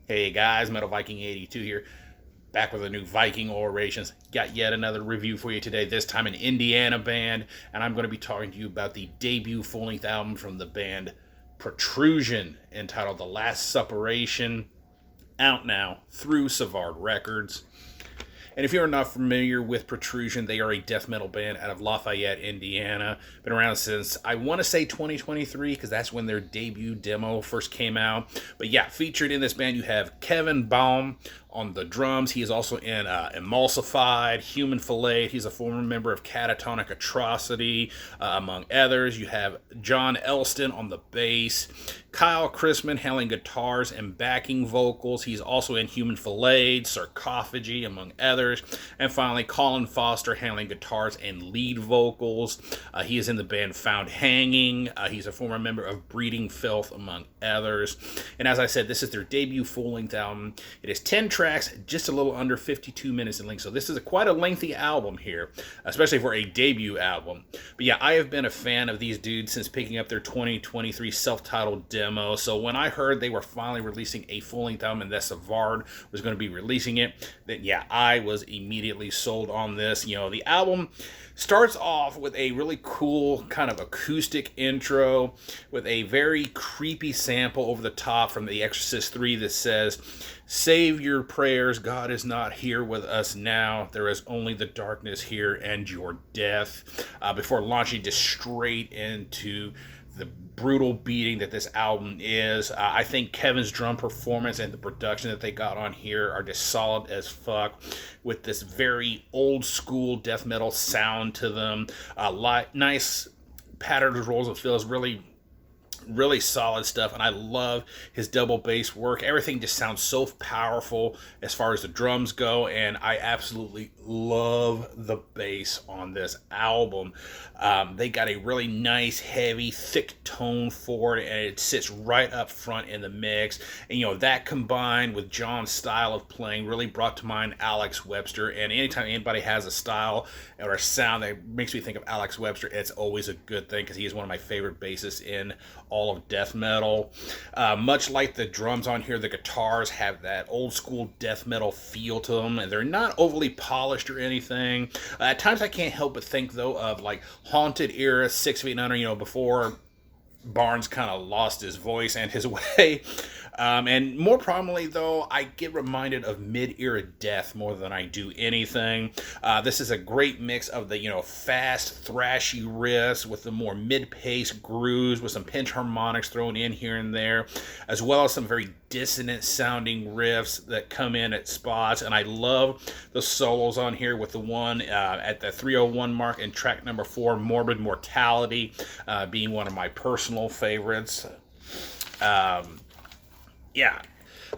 Hey guys, Metal Viking 82 here, back with a new Viking Orations. Got yet another review for you today, this time an Indiana band, and I'm going to be talking to you about the debut full-length album from the band Protrusion, entitled The Last Suppuration, out now through Savard Records. And if you're not familiar with Protrusion, they are a death metal band out of Lafayette, Indiana. Been around since, I want to say 2023, because that's when their debut demo first came out. But yeah, featured in this band, you have Kevin Baum on the drums. He is also in Emulsified, Human Fillet. He's a former member of Catatonic Atrocity, among others. You have John Elston on the bass, Kyle Chrisman handling guitars and backing vocals. He's also in Human Fillet, Sarcophagy, among others. And finally, Colin Foster handling guitars and lead vocals. He is in the band Found Hanging. He's a former member of Breeding Filth, among others. And as I said, this is their debut full-length album. It is 10 tracks, just a little under 52 minutes in length. So this is quite a lengthy album here, especially for a debut album. But yeah, I have been a fan of these dudes since picking up their 2023 self-titled demo. So when I heard they were finally releasing a full-length album and that Savard was going to be releasing it, then yeah, I was immediately sold on this. You know, the album starts off with a really cool kind of acoustic intro with a very creepy sample over the top from The Exorcist 3 that says, "Save your prayers, God is not here with us now. There is only the darkness here and your death," before launching just straight into the brutal beating that this album is. I think Kevin's drum performance and the production that they got on here are just solid as fuck, with this very old school death metal sound to them. Nice patterned rolls of fills, really solid stuff, and I love his double bass work. Everything just sounds so powerful as far as the drums go, and I absolutely love the bass on this album. They got a really nice, heavy, thick tone for it, and it sits right up front in the mix. And you know, that combined with John's style of playing really brought to mind Alex Webster. And anytime anybody has a style or a sound that makes me think of Alex Webster, it's always a good thing, because he is one of my favorite bassists in all of death metal. Much like the drums on here, the guitars have that old school death metal feel to them, and they're not overly polished or anything. At times I can't help but think though of like Haunted era, 6 Feet Under, you know, before Barnes kind of lost his voice and his way. And more prominently, though, I get reminded of mid-era death more than I do anything. This is a great mix of the, you know, fast, thrashy riffs with the more mid-pace grooves with some pinch harmonics thrown in here and there, as well as some very dissonant-sounding riffs that come in at spots. And I love the solos on here, with the one at the 3:01 mark in track number 4, Morbid Mortality, being one of my personal favorites. Yeah.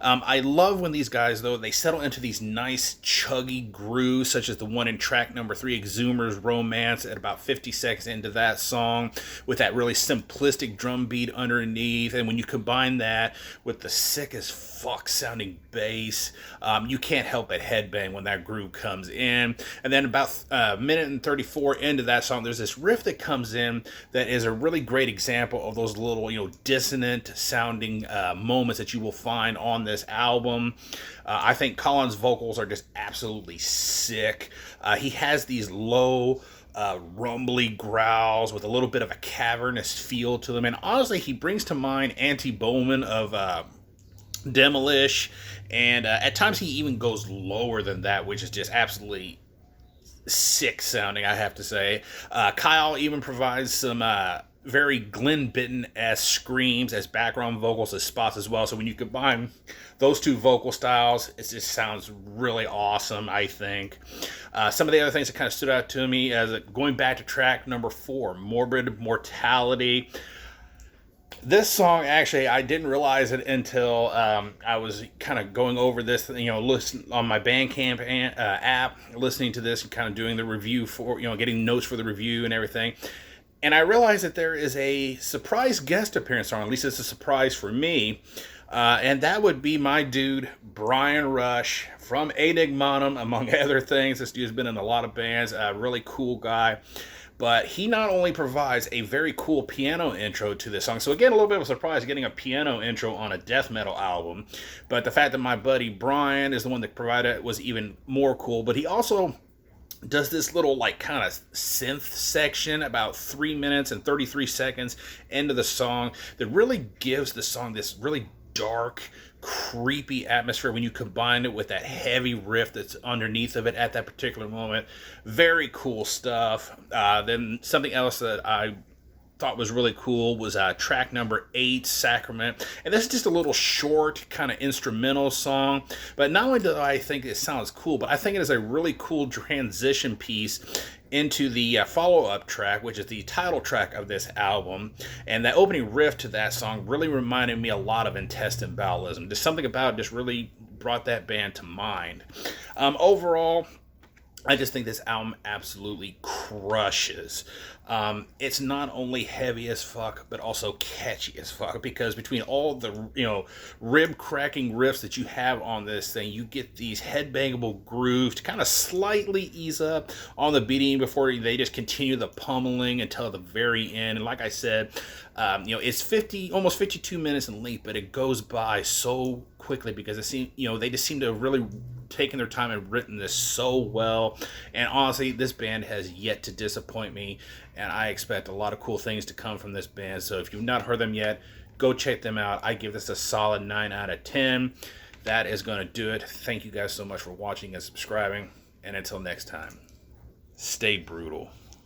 I love when these guys, though, they settle into these nice chuggy grooves, such as the one in track number 3, Exhumer's Romance, at about 50 seconds into that song, with that really simplistic drum beat underneath. And when you combine that with the sick as fuck sounding bass, you can't help but headbang when that groove comes in. And then about a minute and 34 into that song, there's this riff that comes in that is a really great example of those little, you know, dissonant sounding moments that you will find on this album. I think Colin's vocals are just absolutely sick. He has these low, rumbly growls with a little bit of a cavernous feel to them, and honestly, he brings to mind Antti Bowman of Demolish, and at times he even goes lower than that, which is just absolutely sick sounding, I have to say. Kyle even provides some very Glenn Benton-esque screams as background vocals as spots as well. So when you combine those two vocal styles, it just sounds really awesome, I think. Some of the other things that kind of stood out to me, as going back to track number 4, Morbid Mortality. This song, actually, I didn't realize it until I was kind of going over this, you know, listen on my Bandcamp app, listening to this and kind of doing the review for, you know, getting notes for the review and everything. And I realized that there is a surprise guest appearance on, at least it's a surprise for me, and that would be my dude, Brian Rush, from Enigmatum, among other things. This dude's been in a lot of bands, a really cool guy. But he not only provides a very cool piano intro to this song, so again, a little bit of a surprise getting a piano intro on a death metal album, but the fact that my buddy Brian is the one that provided it was even more cool. But he also does this little like kind of synth section about 3 minutes and 33 seconds into the song that really gives the song this really dark, creepy atmosphere when you combine it with that heavy riff that's underneath of it at that particular moment. Very cool stuff. Then something else that I thought was really cool was track number 8, Sacrament. And this is just a little short kind of instrumental song, but not only do I think it sounds cool, but I think it is a really cool transition piece into the follow-up track, which is the title track of this album. And that opening riff to that song really reminded me a lot of Intestine Bowalism. Just something about it just really brought that band to mind. Overall, I just think this album absolutely crushes. It's not only heavy as fuck, but also catchy as fuck, because between all the, rib cracking riffs that you have on this thing, you get these headbangable grooves to kind of slightly ease up on the beating before they just continue the pummeling until the very end. And like I said, it's almost 52 minutes in length, but it goes by so quickly because they just seem to have really taken their time and written this so well. And honestly, this band has yet to disappoint me, and I expect a lot of cool things to come from this band. So if you've not heard them yet, go check them out. I give this a solid 9 out of 10. That is going to do it. Thank you guys so much for watching and subscribing, and until next time, stay brutal.